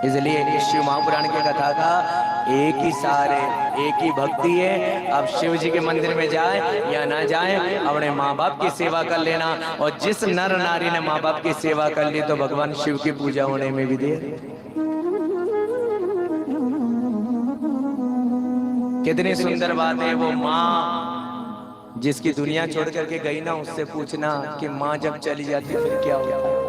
इसलिए शिव महापुराण की कथा का एक ही सार है, एक ही भक्ति है। अब शिव जी के मंदिर में जाए या ना जाए, अपने माँ बाप की सेवा कर लेना। और जिस नर नारी ने माँ बाप की सेवा कर ली तो भगवान शिव की पूजा होने में भी देर। कितनी सुंदर बात है। वो माँ जिसकी दुनिया छोड़ करके गई ना, उससे पूछना कि माँ जब चली जाती फिर क्या होता है।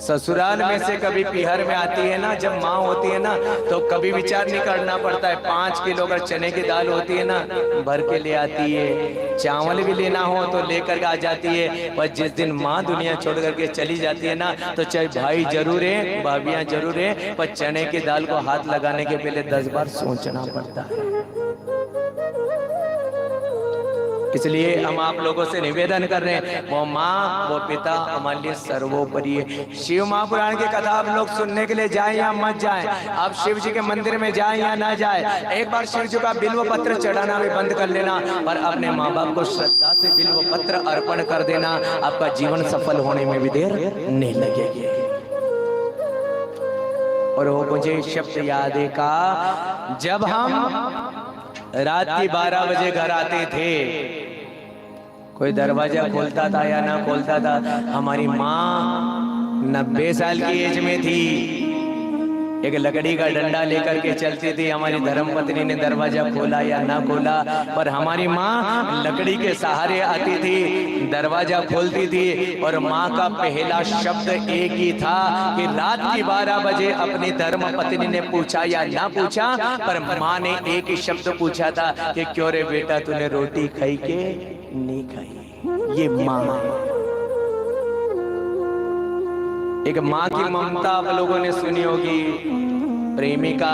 ससुराल में से कभी पीहर में आती है ना, जब माँ होती है ना, तो कभी विचार नहीं करना पड़ता है। 5 किलो अगर चने की दाल होती है ना, भर के ले आती है। चावल भी लेना हो तो लेकर के आ जाती है। पर जिस दिन माँ दुनिया छोड़ करके चली जाती है ना, तो चाहे भाई जरूर है, भाभियां जरूर है, पर चने की दाल को हाथ लगाने के पहले 10 बार सोचना पड़ता है। इसलिए हम आप लोगों से निवेदन कर रहे हैं, वो माँ वो पिता हमारे लिए सर्वोपरि है। शिव महापुराण की कथा आप लोग सुनने के लिए जाएं या मत जाएं, आप शिव जी के मंदिर में जाएं या ना जाएं, एक बार शिव जी का बिल्व पत्र चढ़ाना भी बंद कर लेना और अपने माँ बाप को श्रद्धा से बिल्व पत्र अर्पण कर देना। आपका जीवन सफल होने में भी देर नहीं लगेगी। और वो मुझे शब्द याद है का, जब हम रात की 12 बजे घर आते थे, कोई दरवाजा खोलता था या ना खोलता था, हमारी माँ 90 साल की एज में थी, एक लकड़ी का डंडा लेकर के चलती थी। हमारी धर्मपत्नी ने दरवाजा खोला या ना खोला, पर हमारी माँ लकड़ी के सहारे आती थी, दरवाजा खोलती थी। और माँ का पहला शब्द एक ही था कि रात की 12 बजे अपनी धर्मपत्नी ने पूछा या ना पूछा, पर माँ ने एक ही शब्द पूछा था कि क्यों रे बेटा, तूने रोटी खाई के नहीं खाई। ये माँ, एक माँ की ममता आप लोगों ने सुनी होगी। प्रेमिका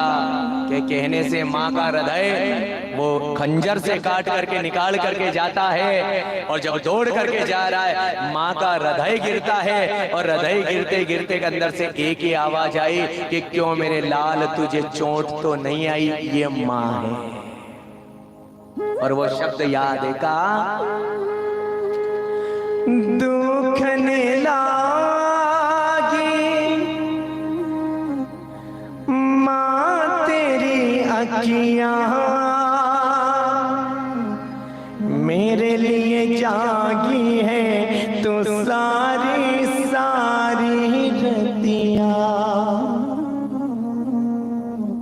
के कहने से माँ का हृदय वो खंजर से काट करके निकाल करके जाता है, और जब दौड़ करके जा रहा है माँ का हृदय गिरता है, और हृदय गिरते गिरते के अंदर से एक ही आवाज आई कि क्यों मेरे लाल तुझे चोट तो नहीं आई। ये माँ है। और वो शब्द याद है का, दुख ने अखियां मेरे लिए जागी है तो सारी सारी रतियां।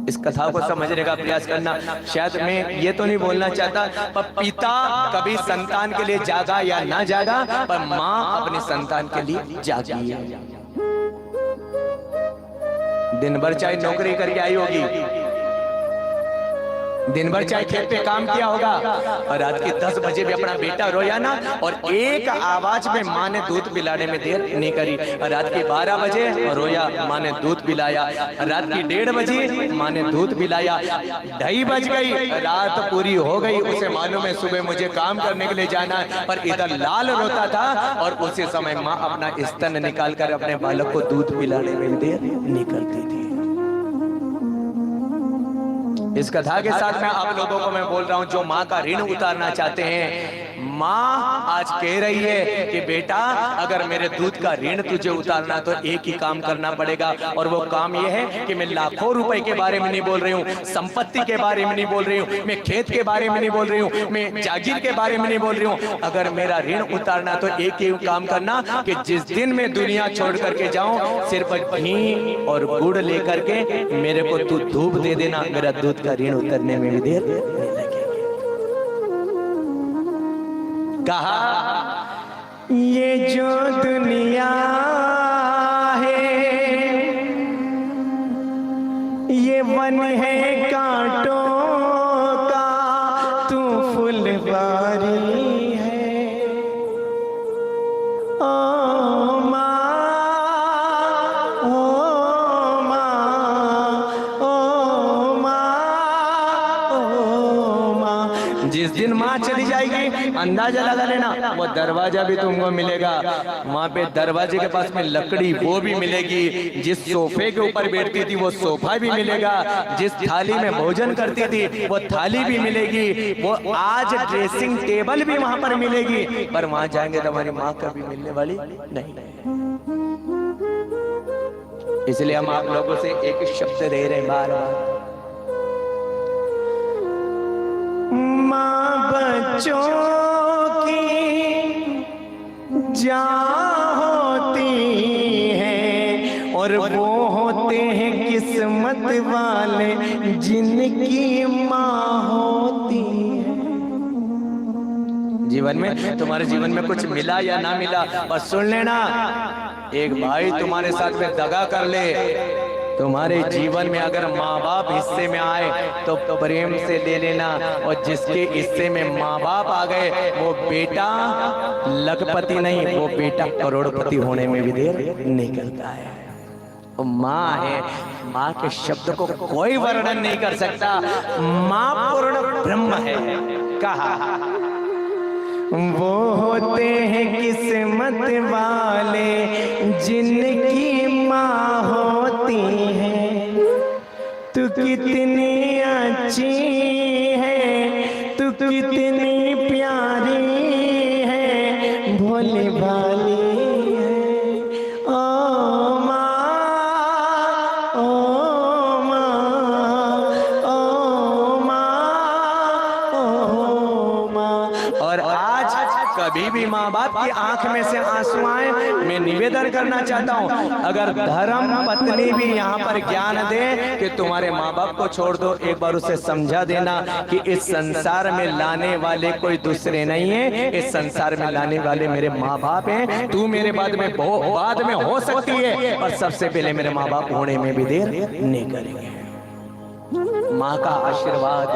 इस कथा को समझने का प्रयास करना। शायद मैं ये तो नहीं बोलना चाहता, पर पिता कभी संतान के लिए जागा या ना जागा, पर माँ अपने संतान के लिए जागी है। दिन भर चाहे नौकरी करके आई होगी, दिन भर चाहे खेत पे काम किया होगा, और रात के 10 बजे भी अपना बेटा रोया ना, और एक आवाज में माँ ने दूध पिलाने में देर नहीं करी। रात के 12 बजे रोया, माँ ने दूध पिलाया। रात की 1:30 बजे माँ ने दूध पिलाया। 2:30 बज गई, रात पूरी हो गई, उसे मालूम है सुबह मुझे काम करने के लिए जाना है, पर इधर लाल रोता था, और उसी समय माँ अपना स्तन निकाल कर अपने बालक को दूध पिलाने में देर नहीं करती थी। इस कथा के साथ मैं आप लोगों को मैं बोल रहा हूं, जो माँ का ऋण उतारना चाहते हैं, माँ आज कह रही है कि बेटा अगर मेरे दूध का ऋण तुझे उतारना तो एक ही काम करना पड़ेगा, और वो काम ये है कि मैं लाखों रुपए के बारे में नहीं बोल रही हूँ, संपत्ति के बारे में नहीं बोल रही हूँ, मैं खेत के बारे में नहीं बोल रही हूँ, मैं जागीर के बारे में नहीं बोल रही हूँ। अगर मेरा ऋण उतारना तो एक ही काम करना कि जिस दिन मैं दुनिया छोड़ करके जाऊं, सिर्फ घी और गुड़ लेकर के मेरे को तू धूप दे देना, मेरा दूध का ऋण उतरने में भी देर नहीं लगेगी। कहा ये जो दुनिया है ये वन है कांटों का, तू फुलवारी है। ओ माँ, ओ माँ, ओ माँ, ओ माँ। जिस दिन माँ चली जाएगी अंदाजा लगा लेना, वो दरवाजा भी तुमको मिलेगा। वहां पे दरवाजे के पास में लकड़ी वो भी मिलेगी, जिस सोफे के ऊपर बैठती थी वो सोफा भी मिलेगा, जिस थाली में भोजन करती थी वो थाली भी मिलेगी, वो आज ड्रेसिंग टेबल भी वहां पर मिलेगी, पर वहां जाएंगे तो हमारी माँ कभी मिलने वाली नहीं। इसलिए हम आप लोगों से एक ही शब्द दे रहे हैं बार बार, माँ बच्चों की जान होती है और वो होते हैं किस्मत वाले जिनकी माँ होती है। जीवन में, तुम्हारे जीवन में कुछ मिला या ना मिला, बस सुन लेना, एक भाई तुम्हारे साथ में दगा कर ले, तुम्हारे जीवन में अगर माँ बाप हिस्से में आए तो प्रेम से ले लेना, और जिसके हिस्से में माँ बाप आ गए वो बेटा लखपति नहीं, वो बेटा करोड़पति होने में भी देर नहीं करता है। वो माँ है, माँ के शब्द को कोई वर्णन नहीं कर सकता। माँ पूर्ण ब्रह्म है। कहा वो होते हैं किस्मत वाले जिनकी माँ होती है। तू कितनी अच्छी है, तू कितनी प्यारी है, भोली भाली है। ओ माँ, ओ माँ, ओ माँ, ओ माँ। और आज कभी भी माँ बाप की आंख में से आंसू आए, मैं निवेदन करना चाहता हूँ, अगर धर्म पत्नी भी यहाँ पर ज्ञान दे कि तुम्हारे माँ बाप को छोड़ दो, एक बार उसे समझा देना कि इस संसार में लाने वाले कोई दूसरे नहीं है, इस संसार में लाने वाले मेरे माँ बाप हैं। तू मेरे बाद में हो सकती है, और सबसे पहले मेरे माँ बाप होने में भी देर नहीं करेंगे। माँ का आशीर्वाद,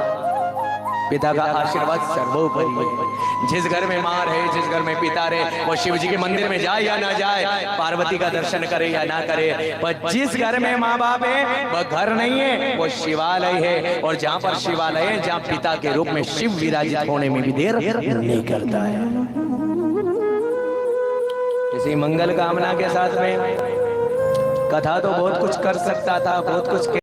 पिता का आशीर्वाद सर्वोपरि है। जिस घर में माँ रहे, जिस घर में पिता रहे, वो शिव जी के मंदिर में जाए या ना जाए, पार्वती का दर्शन करे या ना करे, पर जिस घर में माँ बाप है वह घर नहीं है, वो शिवालय है। और जहाँ पर शिवालय है, जहाँ पिता के रूप में शिव विराजित होने में भी देर नहीं करता है। इसी मंगल कामना के साथ में कथा तो बहुत कुछ कर सकता था, बहुत कुछ